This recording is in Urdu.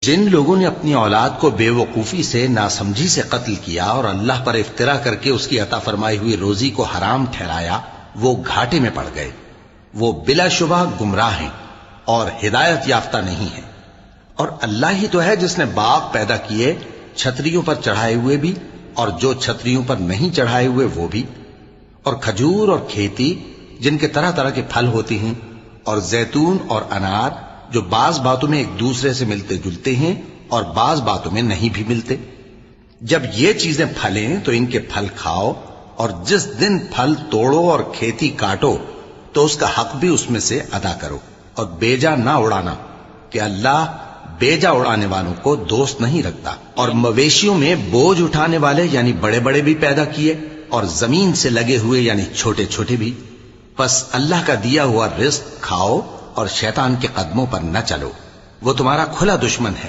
جن لوگوں نے اپنی اولاد کو بے وقوفی سے ناسمجھی سے قتل کیا اور اللہ پر افترا کر کے اس کی عطا فرمائی ہوئی روزی کو حرام ٹھہرایا، وہ گھاٹے میں پڑ گئے، وہ بلا شبہ گمراہ ہیں اور ہدایت یافتہ نہیں ہیں۔ اور اللہ ہی تو ہے جس نے باغ پیدا کیے، چھتریوں پر چڑھائے ہوئے بھی اور جو چھتریوں پر نہیں چڑھائے ہوئے وہ بھی، اور کھجور اور کھیتی جن کے طرح طرح کے پھل ہوتے ہیں، اور زیتون اور انار جو بعض باتوں میں ایک دوسرے سے ملتے جلتے ہیں اور بعض باتوں میں نہیں بھی ملتے۔ جب یہ چیزیں پھلیں تو ان کے پھل کھاؤ، اور جس دن پھل توڑو اور کھیتی کاٹو تو اس کا حق بھی اس میں سے ادا کرو، اور بیجا نہ اڑانا کہ اللہ بیجا اڑانے والوں کو دوست نہیں رکھتا۔ اور مویشیوں میں بوجھ اٹھانے والے یعنی بڑے بڑے بھی پیدا کیے، اور زمین سے لگے ہوئے یعنی چھوٹے چھوٹے بھی۔ پس اللہ کا دیا ہوا رزق کھاؤ اور شیطان کے قدموں پر نہ چلو، وہ تمہارا کھلا دشمن ہے۔